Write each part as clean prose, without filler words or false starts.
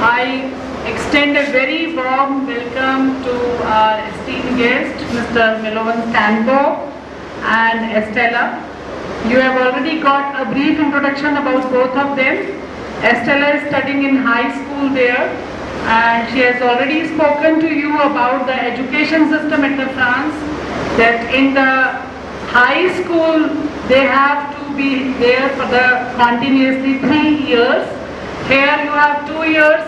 I extend a very warm welcome to our esteemed guest, Mr. Milovan Stanko and Estella. You have already got a brief introduction about both of them. Estella is studying in high school there, and she has already spoken to you about the education system at the France, that in the high school they have to be there for the continuously 3 years. Here you have 2 years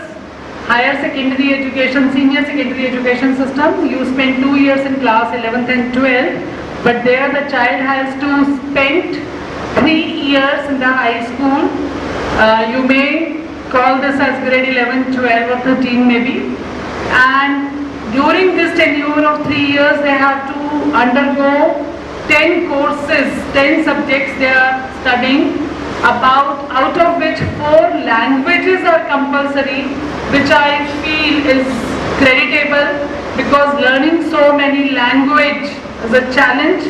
higher secondary education, senior secondary education system. You spend 2 years in class 11th and 12th, but there the child has to spend 3 years in the high school. You may call this as grade 11, 12 or 13 maybe. And during this tenure of 3 years they have to undergo 10 courses, 10 subjects they are studying, about out of which 4 languages are compulsory, which I feel is creditable, because learning so many language is a challenge,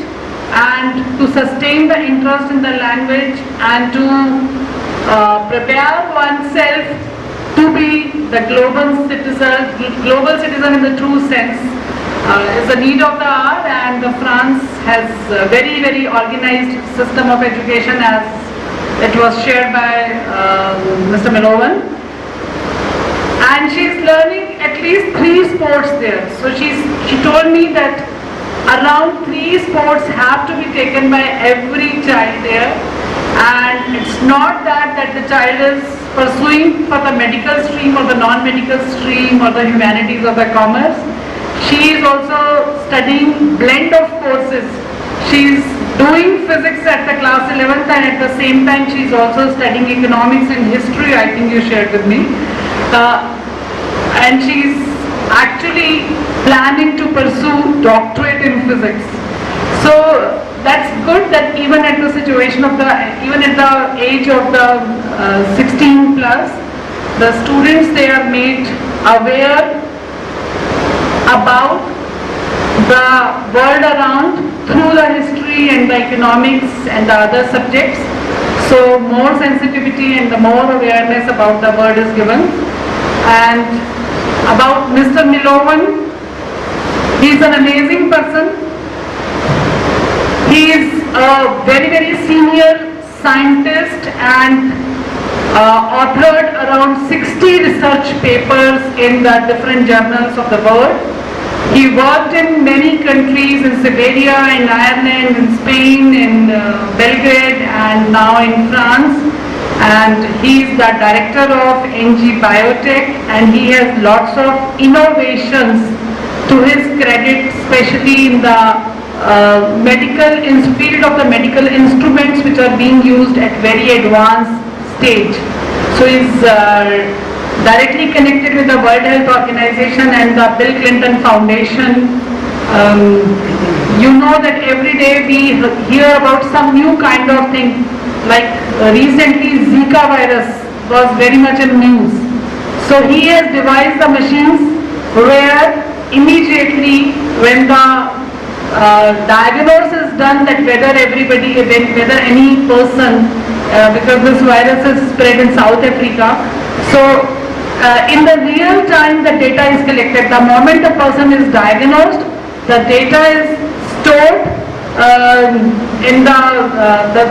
and to sustain the interest in the language and to prepare oneself to be the global citizen in the true sense is a need of the hour. And France has a very, very organized system of education, as it was shared by Mr. Milovan. And she is learning at least 3 sports there. So she told me that around 3 sports have to be taken by every child there. And it's not that the child is pursuing for the medical stream or the non-medical stream or the humanities or the commerce. She is also studying blend of courses. She is doing physics at the class 11th, and at the same time she is also studying economics and history, I think you shared with me. And she is actually planning to pursue doctorate in physics. So that's good that even at the situation of even at the age of the 16 plus, the students, they are made aware about the world around through the history and the economics and the other subjects. So more sensitivity and the more awareness about the world is given. And about Mr. Milovan, he is an amazing person. He is a very, very senior scientist and authored around 60 research papers in the different journals of the world. He worked in many countries, in Siberia, in Ireland, in Spain, in Belgrade, and now in France. And he is the director of NG Biotech, and he has lots of innovations to his credit, especially in the field of the medical instruments which are being used at very advanced stage. So he is directly connected with the World Health Organization and the Bill Clinton Foundation. You know that every day we hear about some new kind of thing, like recently Zika virus was very much in news. So he has devised the machines where immediately when the diagnosis is done that whether any person, because this virus is spread in South Africa, so in the real time the data is collected. The moment the person is diagnosed, the data is stored,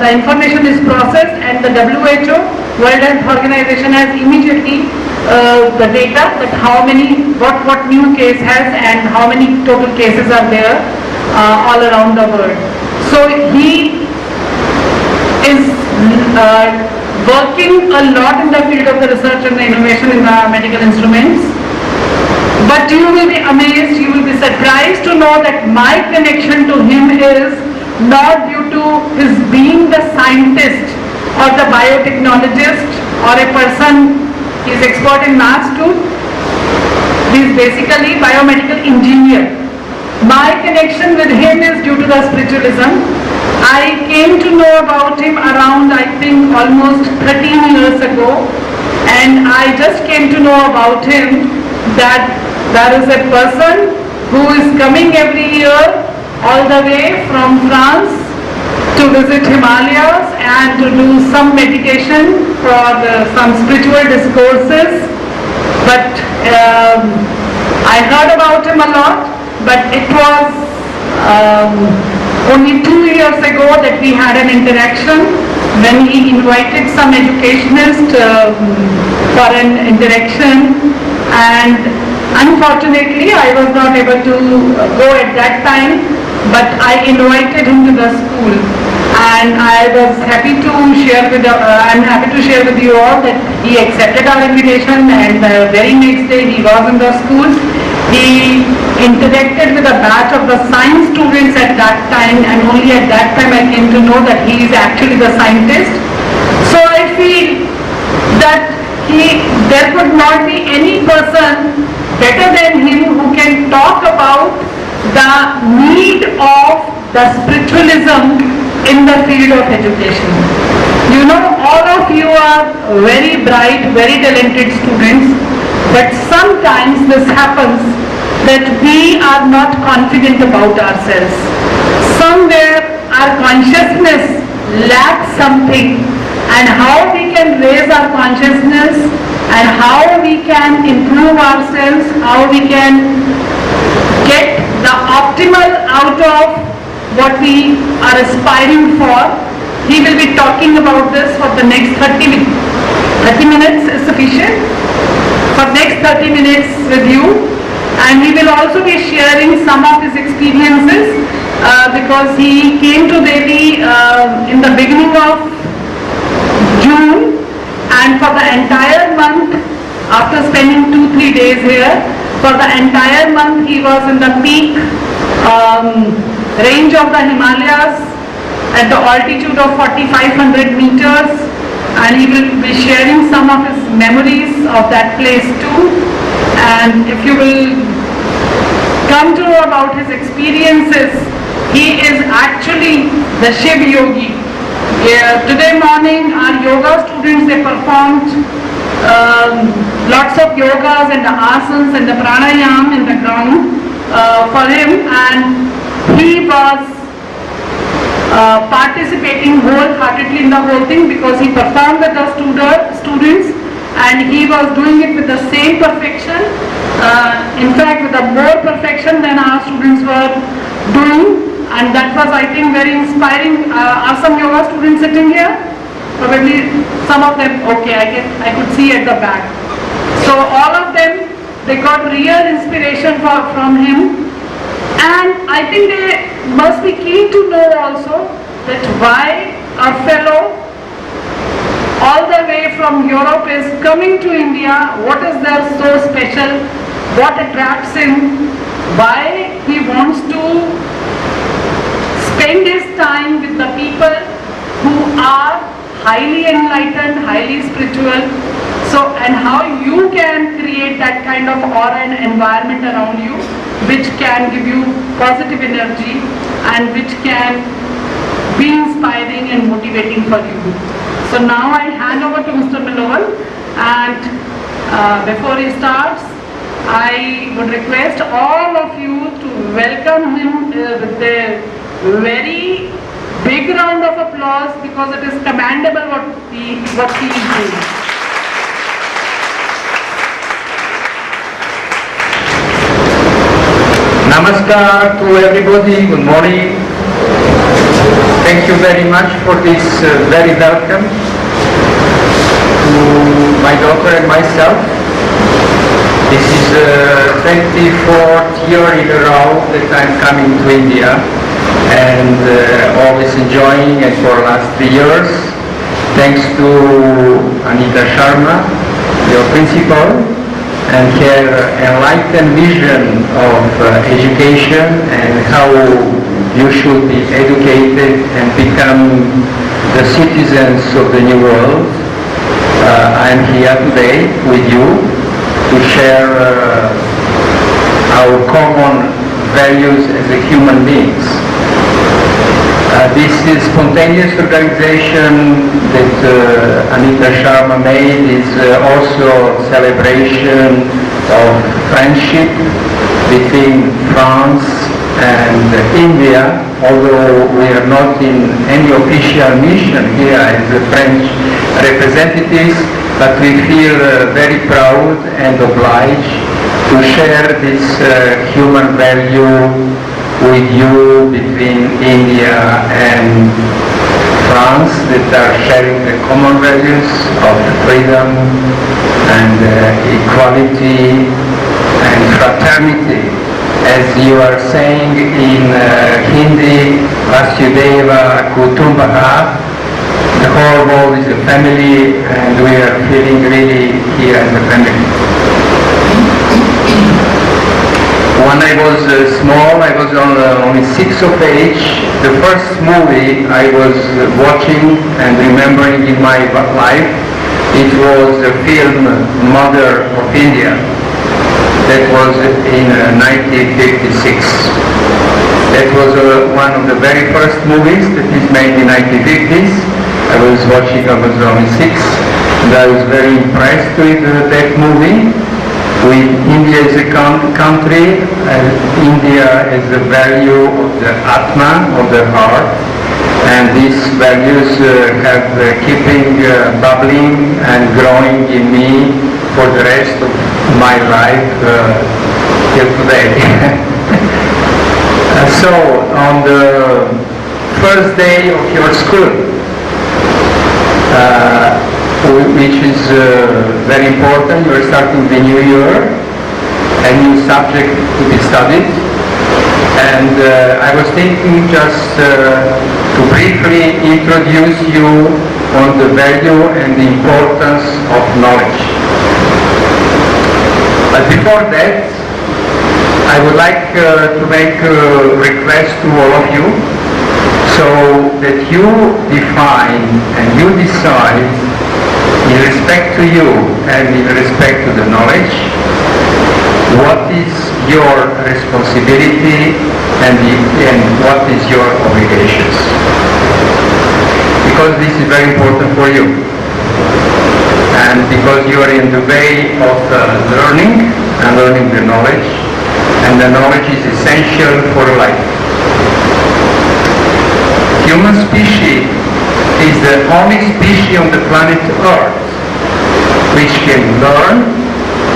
the information is processed, and the WHO, World Health Organization, has immediately the data that how many, what new case has and how many total cases are there all around the world. So he is working a lot in the field of the research and the innovation in the medical instruments. But you will be amazed, you will be surprised to know that my connection to him is not due to his being the scientist or the biotechnologist or a person, he is expert in maths too. He is basically biomedical engineer. My connection with him is due to the spiritualism. I came to know about him around, I think, almost 13 years ago, and I just came to know about him that there is a person who is coming every year all the way from France to visit Himalayas and to do some meditation for some spiritual discourses but I heard about him a lot, but it was only 2 years ago that we had an interaction when he invited some educationist for an interaction, and unfortunately I was not able to go at that time, but I invited him to the school, and I was happy to share with I'm happy to share with you all that he accepted our invitation, and the very next day he was in the school. He interacted with a batch of the science students at that time, and only at that time I came to know that he is actually the scientist. So I feel that there could not be any person better than him who can talk about the need of the spiritualism in the field of education. You know, all of you are very bright, very talented students, but sometimes this happens that we are not confident about ourselves. Somewhere our consciousness lacks something, and how we can raise our consciousness and how we can improve ourselves, how we can get the optimal out of what we are aspiring for. He will be talking about this for the next 30 minutes is sufficient. For next 30 minutes with you, and he will also be sharing some of his experiences because he came to Delhi in the beginning of June, and for the entire month, after spending 2-3 days here, for the entire month he was in the peak range of the Himalayas at the altitude of 4,500 meters, and he will be sharing some of his memories of that place too. And if you will come to know about his experiences, he is actually the Shiv Yogi. Today morning our yoga students, they performed lots of yogas and the asanas and the pranayam in the ground for him, and he was participating wholeheartedly in the whole thing because he performed with the students, and he was doing it with the same perfection, in fact with a more perfection than our students were doing, and that was, I think, very inspiring. Are some yoga students sitting here? Probably some of them. Okay, I could see at the back. So all of them, they got real inspiration from him, and I think they must be keen to know also that why a fellow all the way from Europe is coming to India. What is there so special? What attracts him? Why he wants to spend his time with the people who are highly enlightened, highly spiritual. So, and how you can create that kind of aura and environment around you which can give you positive energy and which can be inspiring and motivating for you. So now I hand over to Mr. Milovan, and before he starts, I would request all of you to welcome him with a very big round of applause, because it is commendable what he is doing. Namaskar to everybody, good morning. Thank you very much for this very welcome to my daughter and myself. This is the 24th year in a row that I'm coming to India, and always enjoying, and for the last 3 years, thanks to Anita Sharma, your principal, and her enlightened vision of education and how you should be educated and become the citizens of the new world. I am here today with you to share our common values as a human beings. This is spontaneous organization that Anita Sharma made is also celebration of friendship between France and India, although we are not in any official mission here as the French representatives, but we feel very proud and obliged to share this human value with you between India and France, that are sharing the common values of freedom and equality and fraternity. As you are saying in Hindi, Vasudeva Kutumbaha, the whole world is a family, and we are feeling really here as a family. When I was small, I was only 6 of age. The first movie I was watching and remembering in my life, it was the film Mother of India. That was in 1956. That was one of the very first movies that is made in 1950s. I was watching, I was only 6, and I was very impressed with that movie. With India as a country, India as the value of the Atma, of the heart, and these values have keeping bubbling and growing in me for the rest of my life till today. So, on the first day of your school, which is very important, you are starting the new year, a new subject to be studied, and I was thinking just to briefly introduce you on the value and the importance of knowledge. But before that, I would like to make a request to all of you, so that you define and you decide, in respect to you and in respect to the knowledge, what is your responsibility and what is your obligations. Because this is very important for you. And because you are in the way of learning and learning the knowledge, and the knowledge is essential for life. Human species is the only species on the planet Earth which can learn,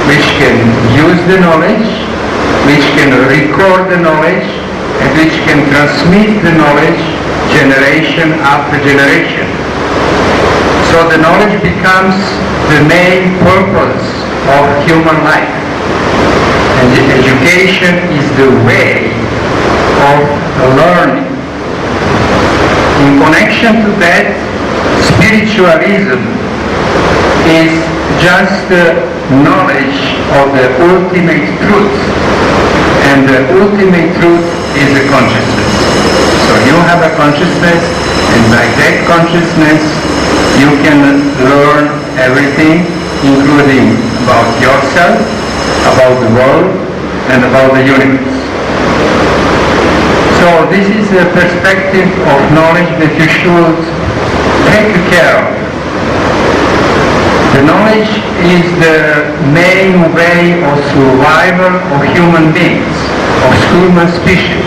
which can use the knowledge, which can record the knowledge, and which can transmit the knowledge generation after generation. So the knowledge becomes the main purpose of human life. And the education is the way of learning. In connection to that, spiritualism is just the knowledge of the ultimate truth. And the ultimate truth is the consciousness. So you have a consciousness, and by that consciousness you can learn everything, including about yourself, about the world, and about the universe. So this is a perspective of knowledge that you should take care of. The knowledge is the main way of survival of human beings, of human species.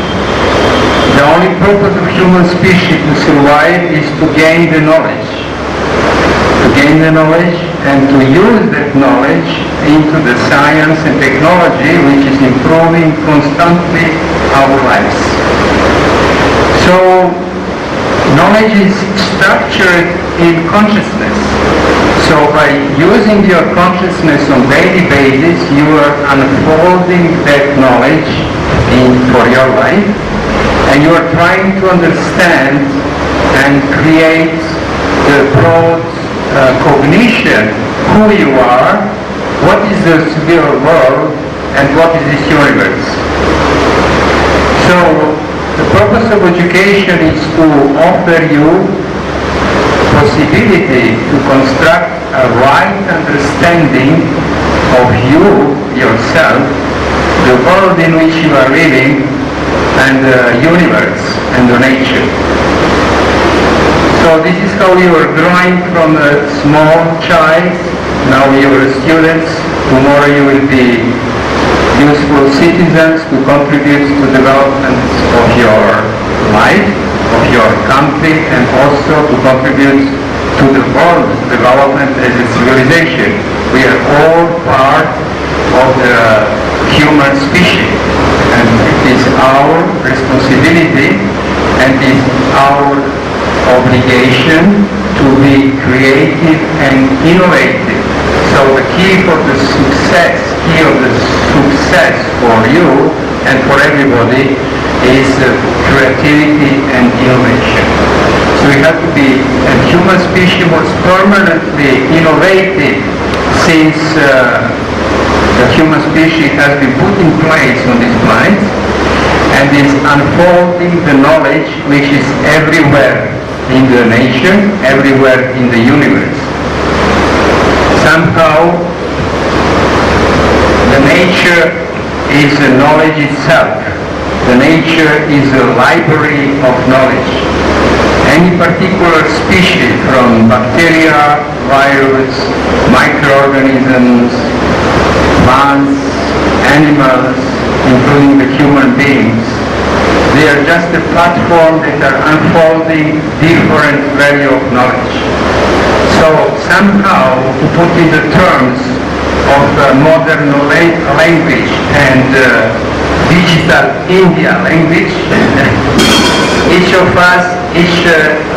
The only purpose of human species to survive is to gain the knowledge. To gain the knowledge and to use that knowledge into the science and technology which is improving constantly our lives. So, knowledge is structured in consciousness. So by using your consciousness on daily basis, you are unfolding that knowledge for your life, and you are trying to understand and create the broad cognition who you are, what is the real world, and what is this universe. So the purpose of education is to offer you possibility to construct a right understanding of you, yourself, the world in which you are living, and the universe and the nature. So this is how you are growing from a small child. Now you are students. Tomorrow you will be useful citizens to contribute to the development of your life, of your country, and also to contribute to the world development as a civilization. We are all part of the human species, and it is our responsibility and it is our obligation to be creative and innovative. So the key of the success for you and for everybody is creativity and innovation. So we have to be, and human species was permanently innovative since the human species has been put in place on this planet and is unfolding the knowledge which is everywhere in the nation, everywhere in the universe. Somehow, the nature is the knowledge itself. The nature is a library of knowledge. Any particular species, from bacteria, virus, microorganisms, plants, animals, including the human beings, they are just a platform that are unfolding different value of knowledge. So somehow, to put in the terms of modern language and digital India language, each of us, each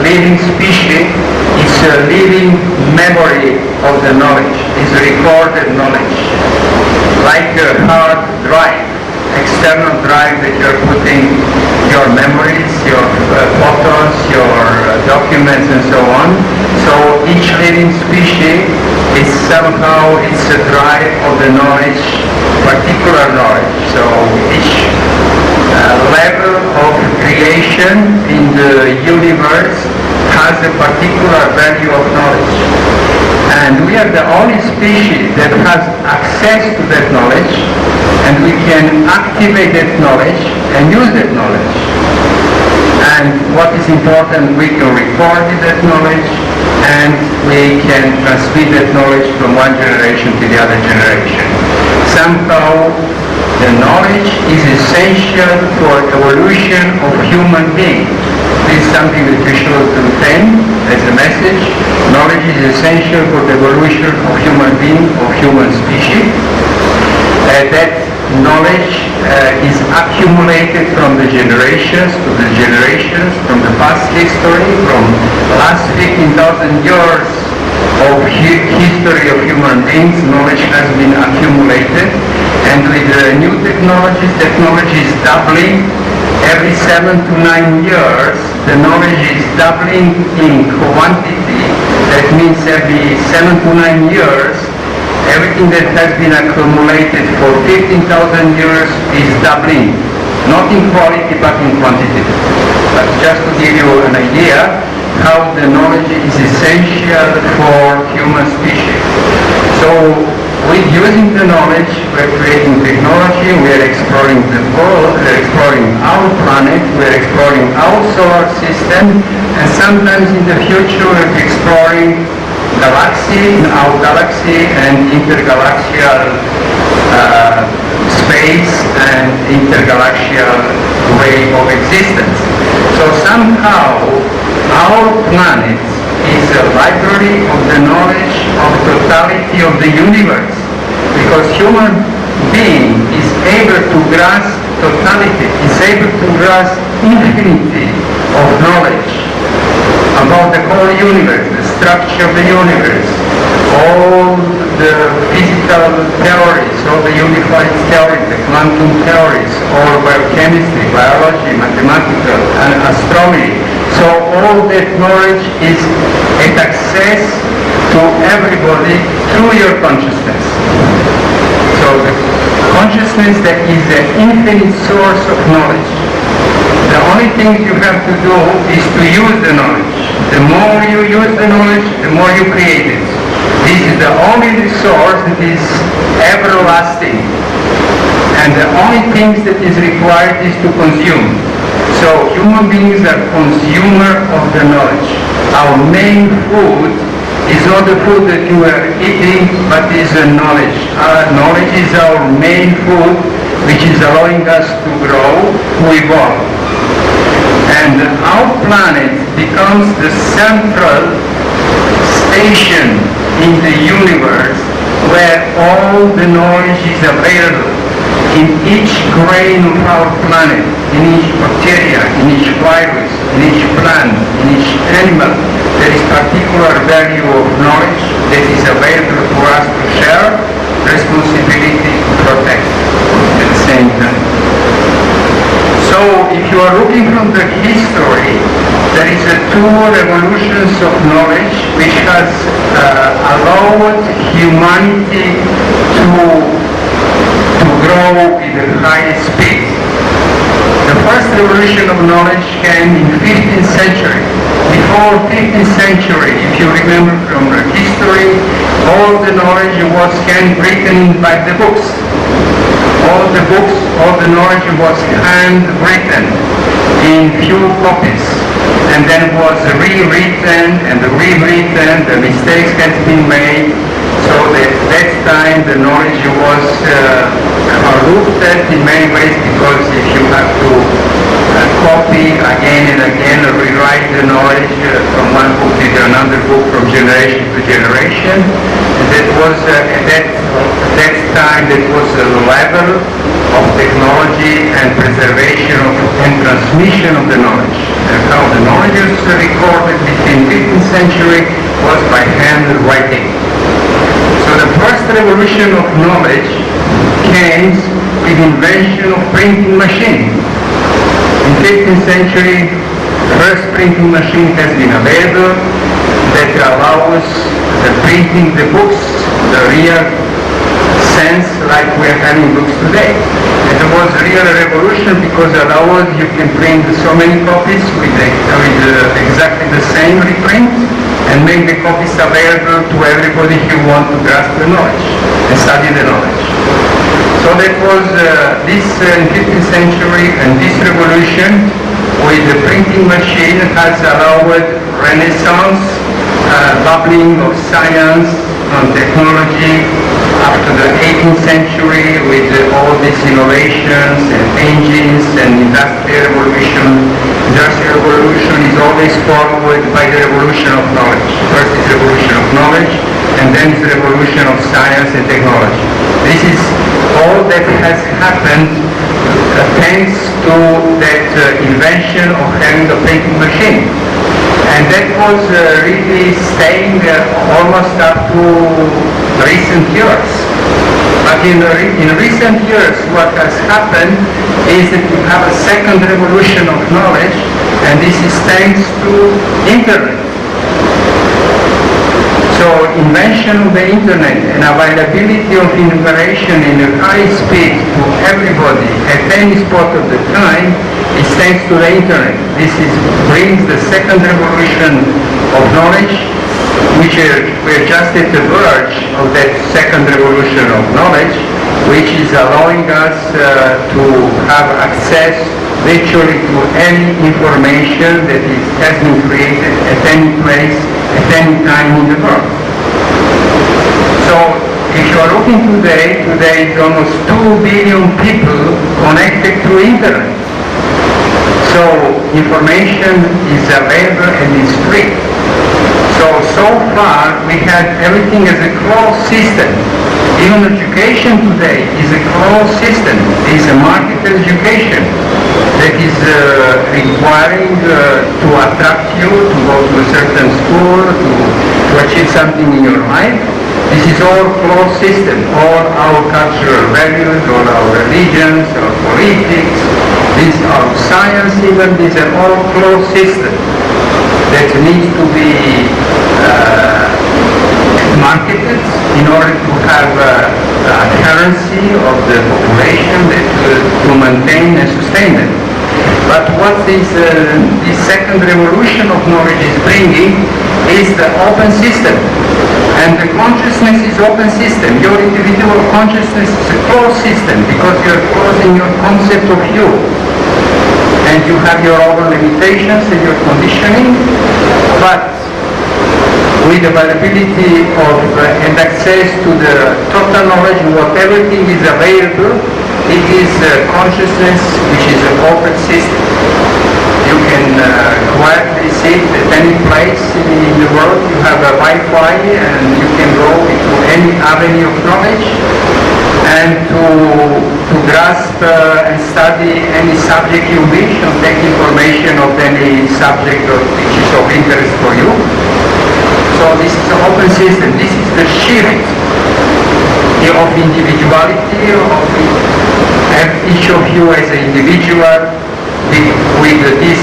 living species is a living memory of the knowledge, is recorded knowledge, like a hard drive, external drive that you're putting your memories, your photos, your documents and so on. So each living species is somehow, it's a drive of the knowledge, particular knowledge. So each level of creation in the universe has a particular value of knowledge. And we are the only species that has access to that knowledge, and we can activate that knowledge and use that knowledge. And what is important, we can record that knowledge, and we can transmit that knowledge from one generation to the other generation. Somehow, the knowledge is essential for evolution of human beings. This is something that we should retain as a message. Knowledge is essential for the evolution of human beings, of human species. That knowledge is accumulated from the generations to the generations, from the past history, from the last 15,000 years of history of human beings. Knowledge has been accumulated, and with the new technology is doubling. Every 7 to 9 years, the knowledge is doubling in quantity. That means every 7 to 9 years, everything that has been accumulated for 15,000 years is doubling. Not in quality, but in quantity. But just to give you an idea how the knowledge is essential for human species. So, with using the knowledge, we're creating technology, we're exploring the world, we're exploring our planet, we're exploring our solar system, and sometimes in the future we're exploring our galaxy and intergalactical space and intergalactical way of existence. So somehow our planet is a library of the knowledge of totality of the universe, because human being is able to grasp totality, is able to grasp infinity of knowledge about the whole universe, the structure of the universe, all the physical theories, all the unified theories, the quantum theories, all biochemistry, biology, mathematical, and astronomy. So all that knowledge is at access to everybody through your consciousness. So the consciousness that is the infinite source of knowledge. The only thing you have to do is to use the knowledge. The more you use the knowledge, the more you create it. This is the only resource that is everlasting. And the only thing that is required is to consume. So human beings are consumer of the knowledge. Our main food is not the food that you are eating, but is knowledge. Knowledge is our main food, which is allowing us to grow, to evolve. And our planet becomes the central station in the universe where all the knowledge is available. In each grain of our planet, in each bacteria, in each virus, in each plant, in each animal, there is particular value of knowledge that is available for us to share, responsibility to protect at the same time. So if you are looking from the history, there is two revolutions of knowledge which has allowed humanity to grow with a high speed. The first revolution of knowledge came in 15th century. Before 15th century, if you remember from the history, all the knowledge was handwritten by the books. All the books, all the knowledge was handwritten in few copies, and then was rewritten and rewritten. The mistakes had been made, so that time the knowledge was corrupted in many ways, because if you have to copy again and again, rewrite the knowledge from one book to another book, from generation to generation, that was at that time that was the level of technology and preservation and transmission of the knowledge. And how the knowledge is recorded between 15th century was by handwriting. So the first revolution of knowledge came with the invention of printing machine. In 15th century, first printing machine has been available that allows the printing the books, the real sense like we are having books today. And it was a real revolution because allowed you can print so many copies with exactly the same reprint and make the copies available to everybody who want to grasp the knowledge and study the knowledge. So that was this 15th century, and this revolution with the printing machine has allowed renaissance, bubbling of science and technology up to the 18th century with all these innovations and engines and industrial revolution. Industrial revolution is always followed by the revolution of knowledge. First is revolution of knowledge, and then is the revolution of science and technology. This is all that has happened thanks to that invention of having a printing machine. And that was really staying almost up to recent years. But in recent years, what has happened is that we have a second revolution of knowledge, and this is thanks to internet. So invention of the internet and availability of information in a high speed to everybody at any spot of the time is thanks to the internet. This brings the second revolution of knowledge, which we're just at the verge of that second revolution of knowledge, which is allowing us to have access virtually to any information that has been created at any place, at any time in the world. So if you are looking today is almost 2 billion people connected to internet. So information is available and is free. So far we had everything as a closed system. Even education today is a closed system. It is a marketed education that is requiring to attract you to go to a certain school, to achieve something in your life. This is all closed system. All our cultural values, all our religions, our politics, this our science even, these are all closed systems that needs to be marketed in order to have a currency of the population that to maintain and sustain it. But what this second revolution of knowledge is bringing is the open system. And the consciousness is open system. Your individual consciousness is a closed system because you are closing your concept of you. And you have your own limitations and your conditioning, but with availability of and access to the total knowledge, what everything is available. It is consciousness, which is an open system. You can quietly sit at any place in the world. You have a Wi-Fi and you can go into any avenue of knowledge and to grasp and study any subject you wish and take information of any subject which is of interest for you. So this is an open system. This is the shift of individuality of each of you as an individual with this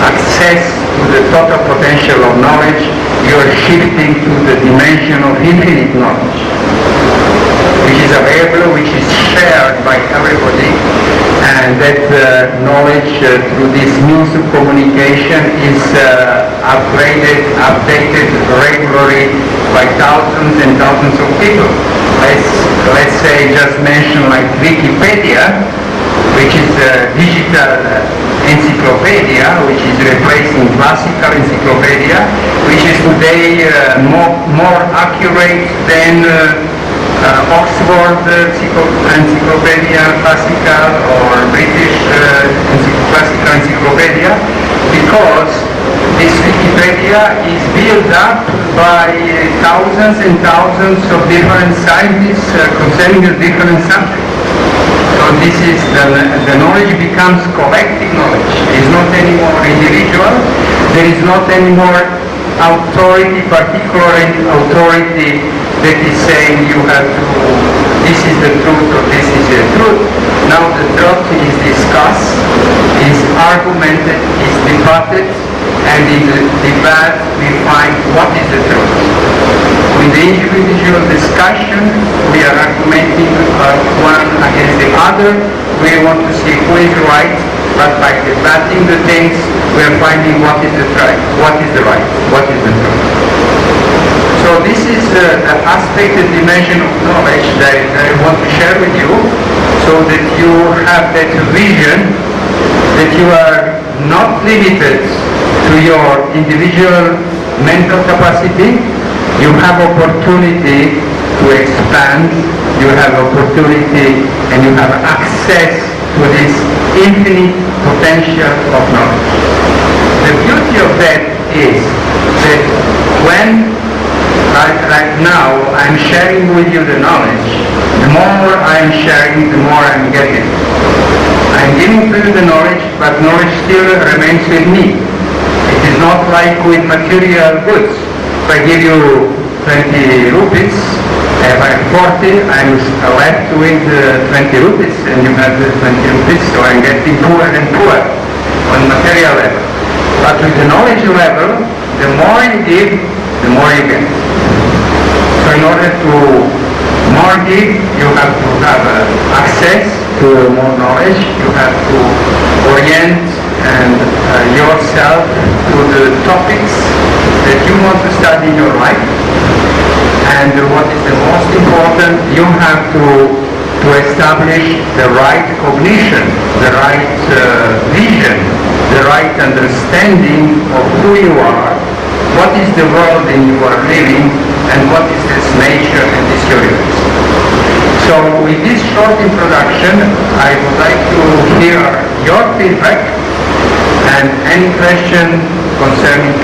access to the total potential of knowledge. You are shifting to the dimension of infinite knowledge, which is available, which is shared by everybody, and that knowledge through this means of communication is upgraded, updated regularly by thousands and thousands of people. Let's say just mention like Wikipedia, which is a digital encyclopedia, which is replacing classical encyclopedia, which is today more accurate than Oxford Encyclopedia Classical or British Classical Encyclopedia, because this Wikipedia is built up by thousands and thousands of different scientists concerning a different subject. So this is the knowledge becomes collective knowledge. It is not anymore individual. There is not anymore authority, particular authority that is saying you have to, this is the truth or this is the truth. Now the truth is discussed, is argumented, is debated, and in the debate we find what is the truth. With the individual discussion, we are argumenting one against the other. We want to see who is right, but by debating the things, we are finding what is the right, what is the truth. So this is the aspect, the dimension of knowledge that I want to share with you, so that you have that vision that you are not limited to your individual mental capacity. You have opportunity to expand, you have opportunity and you have access to this infinite potential of knowledge. The beauty of that is that when right now I'm sharing with you the knowledge, the more I'm sharing, the more I'm getting. I'm giving to you the knowledge, but knowledge still remains with me. It is not like with material goods. If I give you 20 rupees, if I have 40, I'm left with 20 rupees, and you have the 20 rupees, so I'm getting poorer and poorer on material level. But with the knowledge level, the more you give, the more you get. So in order to more give, you have to have access to more knowledge, you have to orient and yourself to the topics that you want to study in your life. And what is the most important, you have to establish the right cognition, the right vision, the right understanding of who you are, what is the world in you are living, and what is this nature and this universe. So with this short introduction, I would like to hear your feedback and any question concerning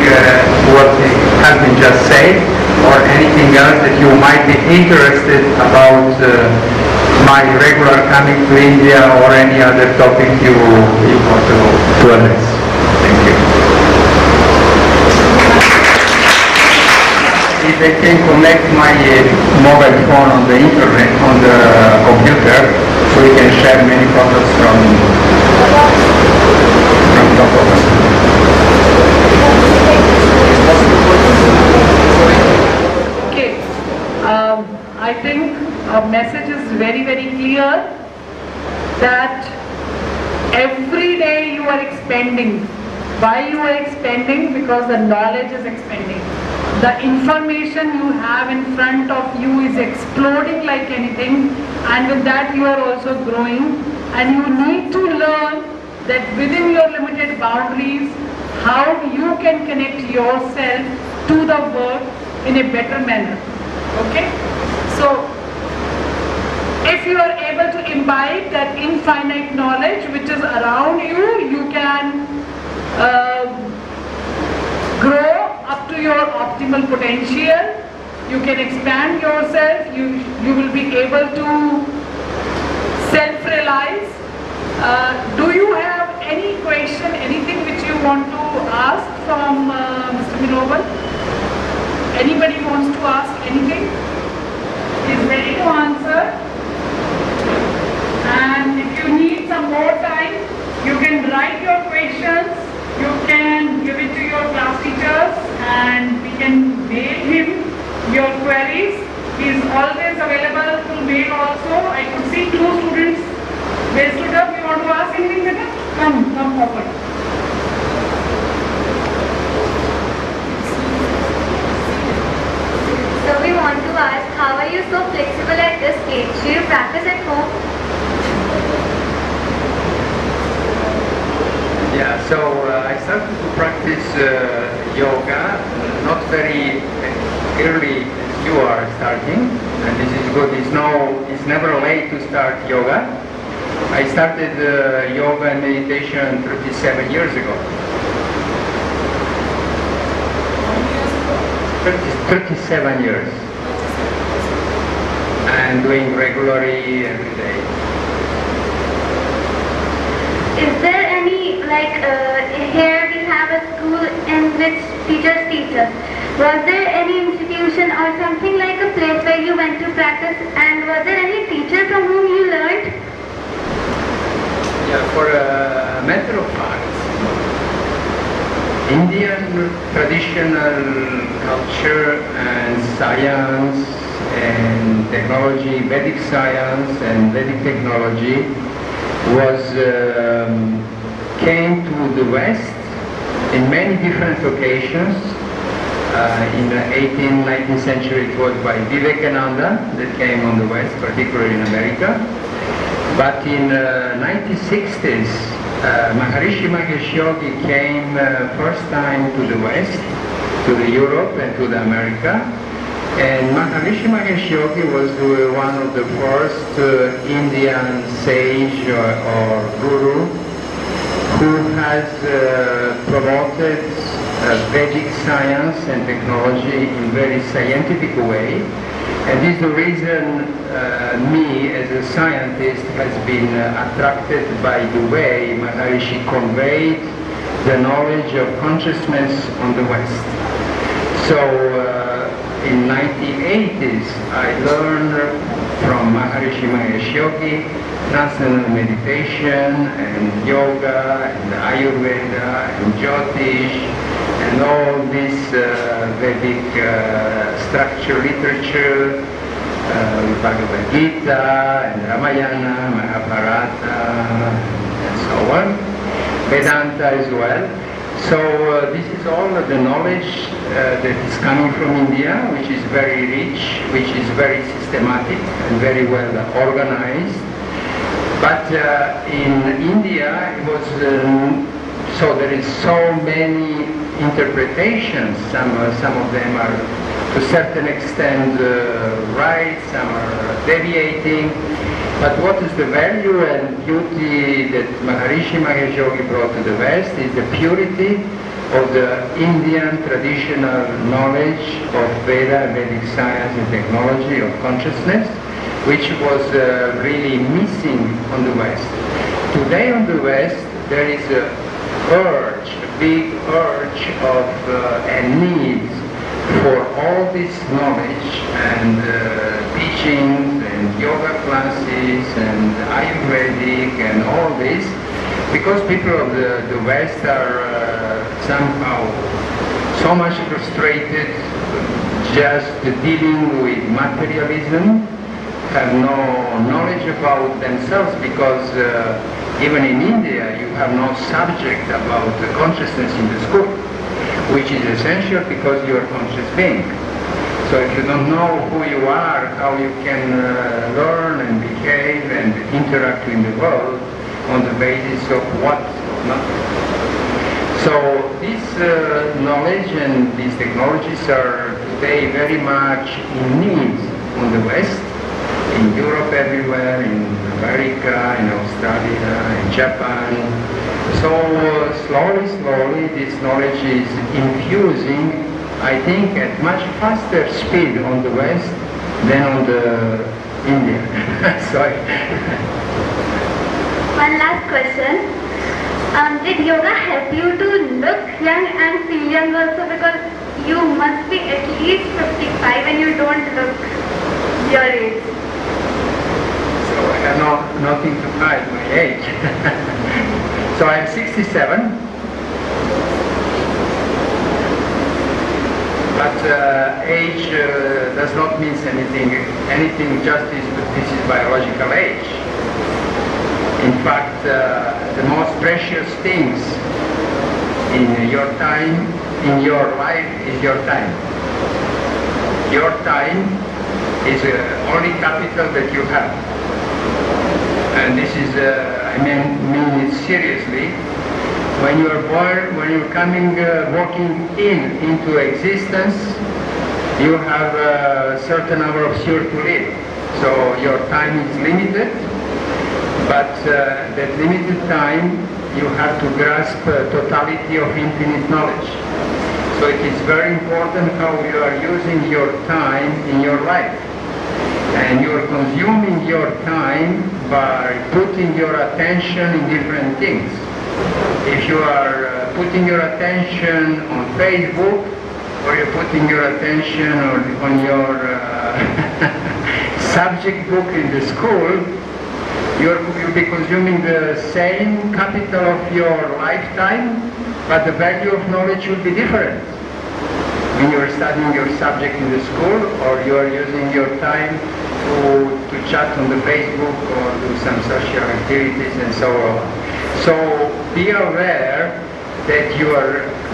what has been just said, or anything else that you might be interested about my regular coming to India, or any other topic you want to address. Thank you. If I can connect my mobile phone on the internet, on the computer, so we can share many photos from top of us. Okay, I think our message is very, very clear that every day you are expanding. Why you are expanding? Because the knowledge is expanding. The information you have in front of you is exploding like anything, and with that you are also growing, and you need to learn that within your limited boundaries, how you can connect yourself to the work in a better manner. Okay? So, if you are able to imbibe that infinite knowledge which is around you, you can grow up to your optimal potential. You can expand yourself. You will be able to self-realize. Do you have any question, anything which you want to ask from Mr. Milovan? Anybody wants to ask anything? He is ready to answer. And if you need some more time, you can write your questions, you can give it to your class teachers, and we can mail him your queries. He is always available to mail also. I could see 2 students. They stood up. You want to ask anything, Beta? Come forward. So we want to ask, how are you so flexible at this age? Do you practice at home? Yeah, so I started to practice yoga not very early as you are starting, and this is good. It's never late to start yoga. I started yoga and meditation 37 years ago. 37 years. And doing regularly every day. Is there any, here we have a school in which teachers teach us. Was there any institution or something like a place where you went to practice, and was there any teacher from whom you learned? Yeah, for a matter of fact, Indian traditional culture and science and technology, Vedic science and Vedic technology came to the West in many different occasions. In the 18th, 19th century it was by Vivekananda that came on the West, particularly in America. But in 1960s, Maharishi Mahesh Yogi came first time to the West, to the Europe and to the America. And Maharishi Mahesh Yogi was one of the first Indian sage or guru who has promoted Vedic science and technology in very scientific way. And this is the reason me as a scientist has been attracted by the way Maharishi conveyed the knowledge of consciousness on the West. So in 1980s I learned from Maharishi Mahesh Yogi transcendental meditation and yoga and Ayurveda and Jyotish and all this Vedic structure literature, Bhagavad Gita and Ramayana, Mahabharata and so on, Vedanta as well. So this is all the knowledge that is coming from India, which is very rich, which is very systematic and very well organized. But in India it was, so there is so many interpretations. Some of them are to a certain extent right, some are deviating. But what is the value and beauty that Maharishi Mahesh Yogi brought to the West is the purity of the Indian traditional knowledge of Veda and Vedic science and technology of consciousness, which was really missing on the West. Today on the West there is a big urge of and need for all this knowledge and teachings and yoga classes and Ayurvedic and all this, because people of the West are somehow so much frustrated just dealing with materialism, have no knowledge about themselves, because even in India you have no subject about consciousness in the school, which is essential because you are a conscious being. So if you don't know who you are, how you can learn and behave and interact in the world on the basis of what, of nothing. So this knowledge and these technologies are today very much in need on the West, in Europe everywhere, in America, in Australia, in Japan. So slowly this knowledge is infusing, I think, at much faster speed on the West than on the India. Sorry. One last question. Did yoga help you to look young and feel young also? Because you must be at least 55 and you don't look your age. So I have nothing to hide my age. So I'm 67. But age does not mean anything just this is biological age. In fact, the most precious things in your time, in your life, is your time. Your time is the only capital that you have. And this is, I mean it seriously. When you are born, when you're walking into existence, you have a certain number of years to live. So your time is limited. But that limited time, you have to grasp totality of infinite knowledge. So it is very important how you are using your time in your life. And you are consuming your time by putting your attention in different things. If you are putting your attention on Facebook, or you're putting your attention on your subject book in the school, you'll be consuming the same capital of your lifetime, but the value of knowledge will be different. When you're studying your subject in the school, or you are using your time to chat on the Facebook or do some social activities and so on. So be aware that you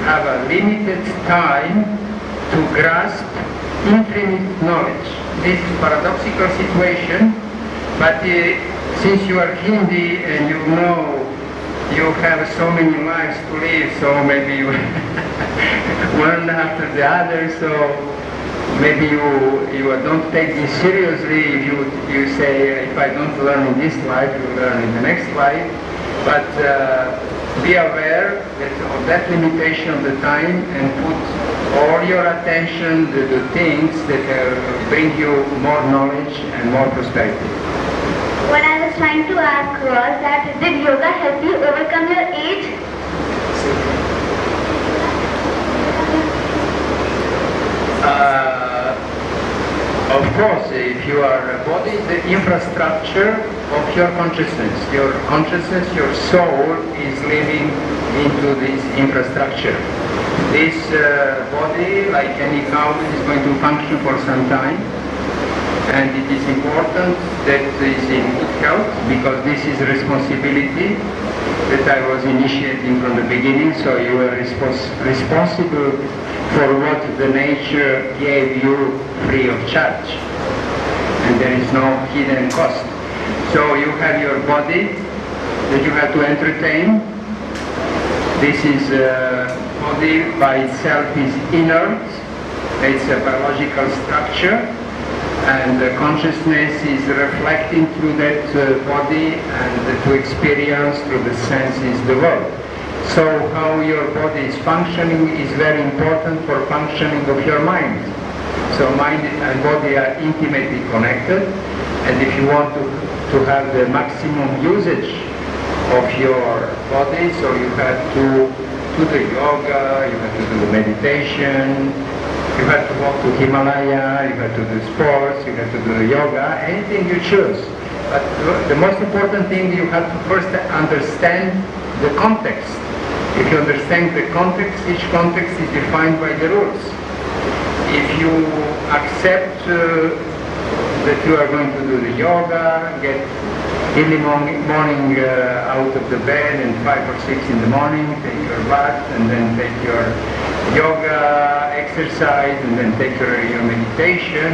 have a limited time to grasp infinite knowledge. This is a paradoxical situation, but since you are Hindi and you know you have so many lives to live, so maybe you one after the other, so maybe you don't take this seriously if you say, if I don't learn in this life, you learn in the next life. But be aware of that limitation of the time and put all your attention to the things that bring you more knowledge and more prosperity. What I was trying to ask was that did yoga help you overcome your age? Of course, if you are a body, the infrastructure of your consciousness, your soul is living into this infrastructure. This body, like any house, is going to function for some time. And it is important that it is in good health, because this is responsibility that I was initiating from the beginning. So you are responsible for what the nature gave you free of charge. And there is no hidden cost. So you have your body that you have to entertain. This is body by itself is inert. It's a biological structure. And the consciousness is reflecting through that body and to experience through the senses the world. So how your body is functioning is very important for functioning of your mind. So mind and body are intimately connected, and if you want to have the maximum usage of your body, so you have to do the yoga, you have to do the meditation, you have to walk to Himalaya, you have to do sports, you have to do yoga, anything you choose. But the most important thing, you have to first understand the context. If you understand the context, each context is defined by the rules. If you accept that you are going to do the yoga, get early morning out of the bed and 5 or 6 in the morning, take your bath and then take your yoga exercise and then take your meditation.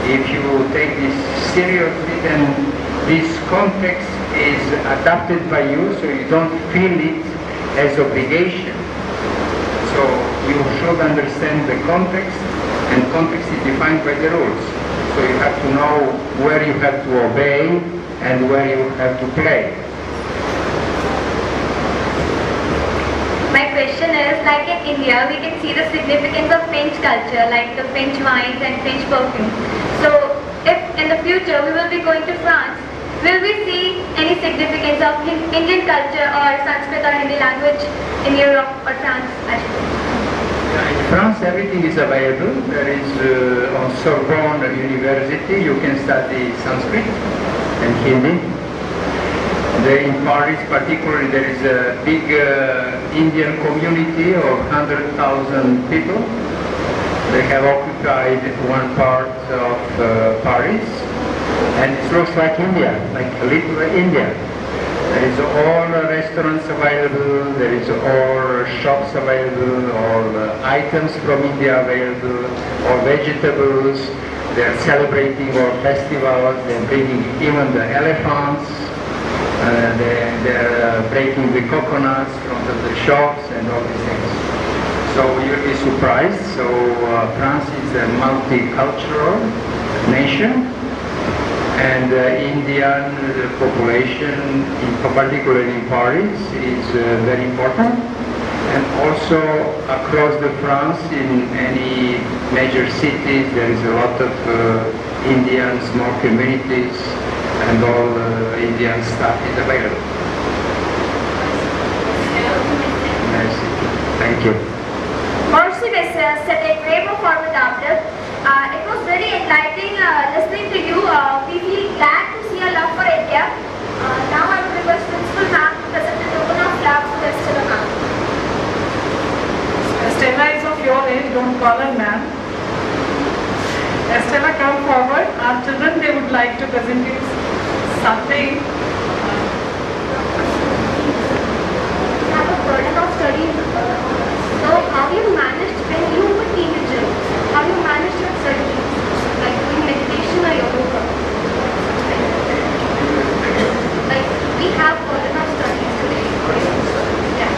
If you take this seriously, then this context is adapted by you, so you don't feel it as obligation. So you should understand the context, and context is defined by the rules. So you have to know where you have to obey and where you have to play. My question is, like in India, we can see the significance of French culture, like the French wines and French perfume. So, if in the future we will be going to France, will we see any significance of Indian culture or Sanskrit or Hindi language in Europe or France? In France, everything is available. There is on Sorbonne University, you can study Sanskrit and Hindi. In Paris particularly, there is a big Indian community of 100,000 people. They have occupied one part of Paris, and it looks like India, like a little India. There is all restaurants available, there is all shops available, all items from India available, all vegetables. They are celebrating all festivals, they are bringing even the elephants. They're breaking the coconuts from the shops and all these things. So you'll be surprised. So France is a multicultural nation, and Indian population, particularly in Paris, is very important. And also across the France, in any major cities, there is a lot of Indian small communities, and all Indian stuff is available. Merci. Thank you. Merci, Messieurs. C'était vraiment formidable. It was very enlightening listening to you. We feel glad to see your love for India. Now I would request Principal Ma'am to present the token of love to Estella Ma'am. Estella is of your age, don't call her ma'am. Estella, come forward. Our children, they would like to present you something. You have a burden of studies. So how you managed when you were a teenager? How you managed your studies? Like doing meditation or yoga? Like we have burden of studies today. Yeah.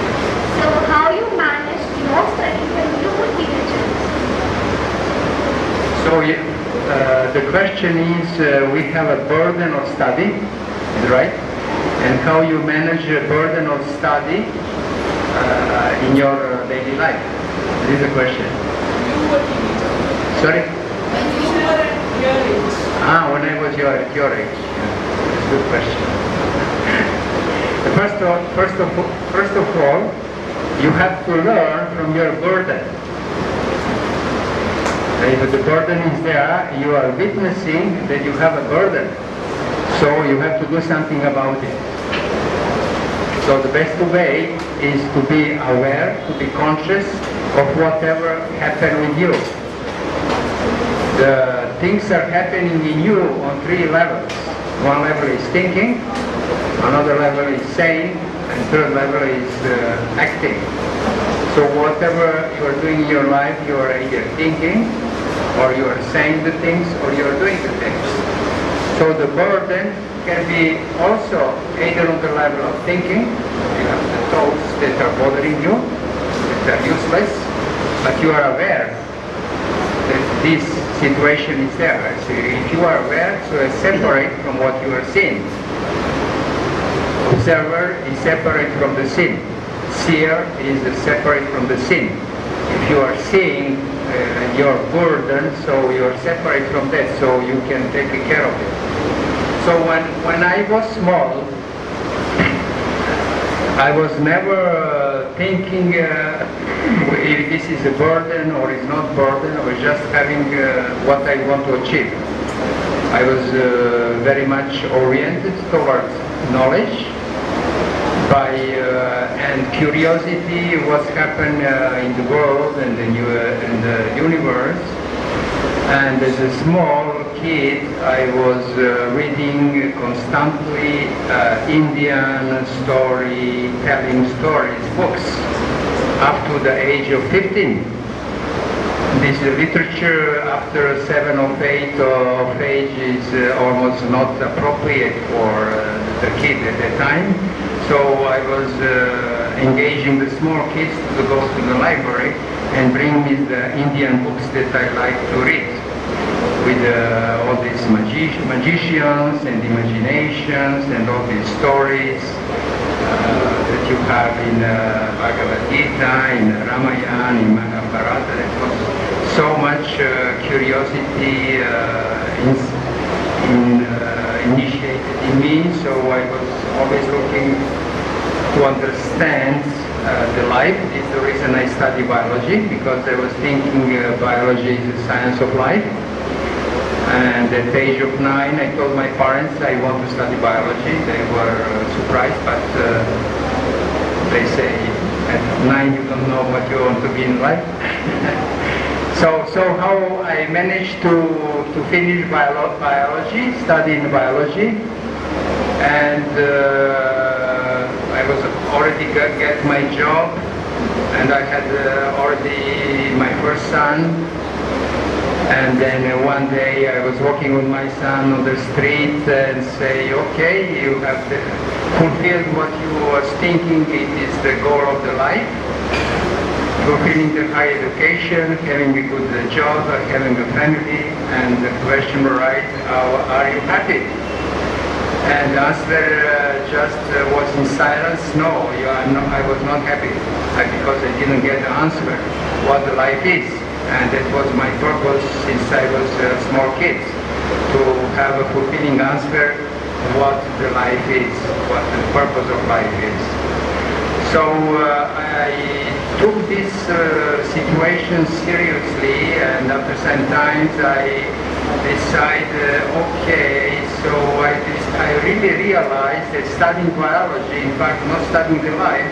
So how you managed your studies when you were a teenager? So the question is, we have a burden of study, right? And how you manage a burden of study in your daily life? This is the question. You were teenager. Sorry? When you were at your age. When I was your age. Yeah. Good question. First of all, you have to learn from your burden. If the burden is there, you are witnessing that you have a burden. So you have to do something about it. So the best way is to be aware, to be conscious of whatever happened with you. The things are happening in you on three levels. One level is thinking, another level is saying, and third level is acting. So whatever you are doing in your life, you are either thinking, or you are saying the things, or you are doing the things. So the burden can be also either on the level of thinking, you have the thoughts that are bothering you, that are useless, but you are aware that this situation is there. So if you are aware, so separate from what you are seeing. Observer is separate from the sin. Seer is separate from the sin. If you are seeing your burden, so you are separate from that, so you can take care of it. So when I was small, I was never thinking if this is a burden or is not burden. I was just having what I want to achieve. I was very much oriented towards knowledge and curiosity, what's happened in the world and in the universe. And as a small kid, I was reading constantly Indian storytelling stories, books, up to the age of 15. This literature after 7 or 8 of age is almost not appropriate for the kid at that time. So I was engaging the small kids to go to the library and bring me the Indian books that I like to read, with all these magicians and imaginations and all these stories that you have in Bhagavad Gita, in Ramayana, in Mahabharata. It was so much curiosity initiated in me, so I was always looking to understand the life. This is the reason I study biology, because I was thinking biology is the science of life. And at the age of 9, I told my parents I want to study biology. They were surprised, but they say at 9 you don't know what you want to be in life. So how I managed to finish biology, studying biology, and I was already get my job, and I had already my first son. And then one day I was walking with my son on the street and say, okay, you have fulfilled what you was thinking it is the goal of the life. Fulfilling the high education, having a good job, having a family, and the question arises, are you happy? And the answer just was in silence, no, I was not happy, because I didn't get the answer what the life is. And that was my purpose since I was a small kid, to have a fulfilling answer what the life is, what the purpose of life is. So I took this situation seriously, and after some time I decided, okay, so I really realized that studying biology, in fact not studying the life,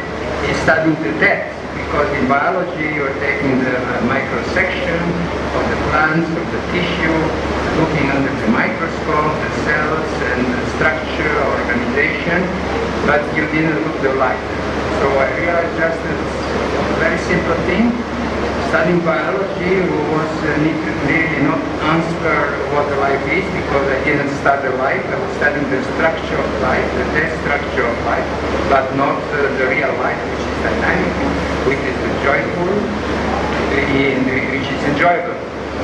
is studying the death. Because in biology you are taking the microsection of the plants, of the tissue, looking under the microscope, the cells and the structure, organization, but you didn't look the life. So I realized just a very simple thing. Studying biology was need to really not answer what the life is, because I didn't study life. I was studying the structure of life, the death structure of life, but not the real life, which is dynamic, which is joyful, which is enjoyable.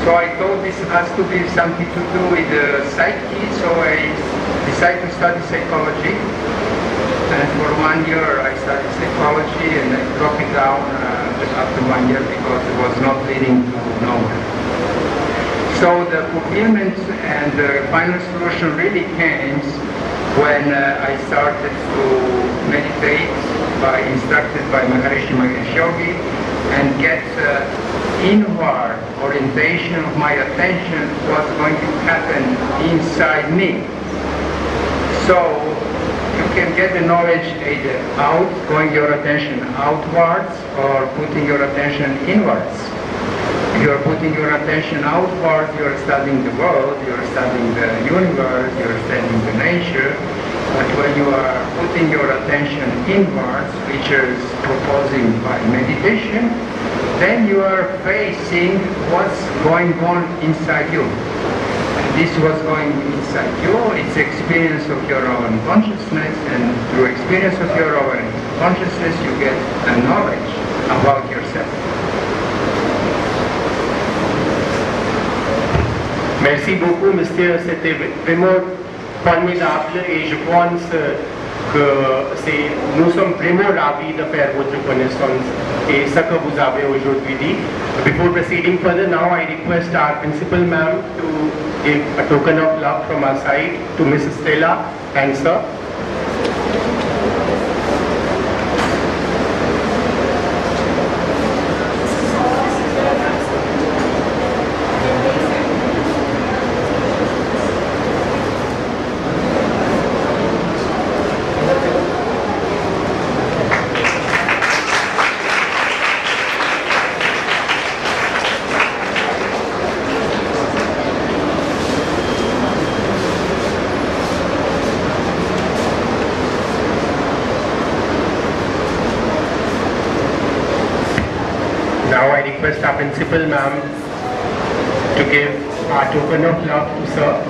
So I thought this has to be something to do with the psyche, so I decided to study psychology. And for 1 year I studied psychology, and I dropped it down just after 1 year because it was not leading to nowhere. So the fulfillment and the final solution really came when I started to meditate, instructed by Maharishi Mahesh Yogi, and get inward orientation of my attention to what's going to happen inside me. So you can get the knowledge either going your attention outwards or putting your attention inwards. If you are putting your attention outwards, you are studying the world, you are studying the universe, you are studying the nature. But when you are putting your attention inwards, which is proposing by meditation, then you are facing what's going on inside you. This was going inside you, it's experience of your own consciousness, and through experience of your own consciousness you get a knowledge about yourself. Merci beaucoup, monsieur. C'était vraiment formidable et je pense que nous sommes vraiment ravis de faire votre connaissance et ce que vous avez aujourd'hui dit. Before proceeding further, now I request our principal ma'am to give a token of love from our side to Mrs. Stella and sir. Now I request our principal ma'am to give our token of love to sir.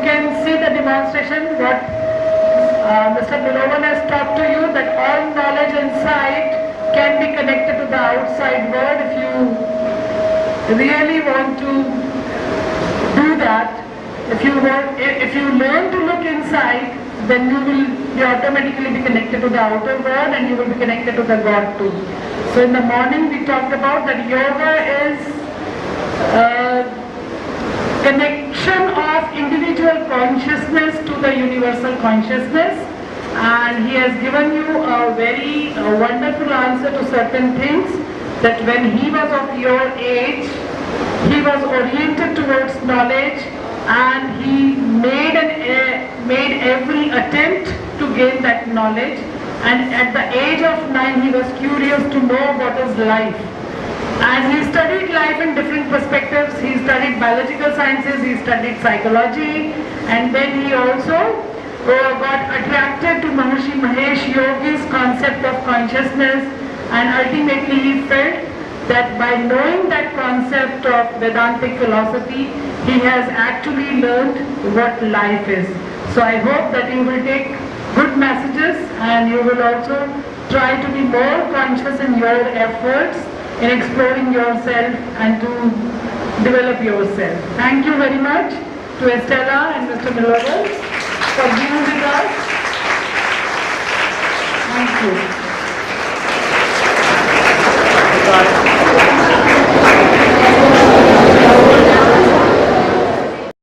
can see the demonstration what Mr. Milovan has taught to you, that all knowledge inside can be connected to the outside world. If you really want to do that, if you learn to look inside, then you will automatically be connected to the outer world and you will be connected to the God too. So in the morning we talked about that yoga is connection of individual consciousness to the universal consciousness, and he has given you a very wonderful answer to certain things, that when he was of your age, he was oriented towards knowledge and he made every attempt to gain that knowledge, and at the age of 9 he was curious to know what is life. And he studied life in different perspectives. He studied biological sciences, he studied psychology, and then he also got attracted to Maharishi Mahesh Yogi's concept of consciousness, and ultimately he felt that by knowing that concept of Vedantic philosophy, he has actually learned what life is. So I hope that you will take good messages and you will also try to be more conscious in your efforts in exploring yourself and to develop yourself. Thank you very much to Estella and Mr. Milovan for being with us. Thank you.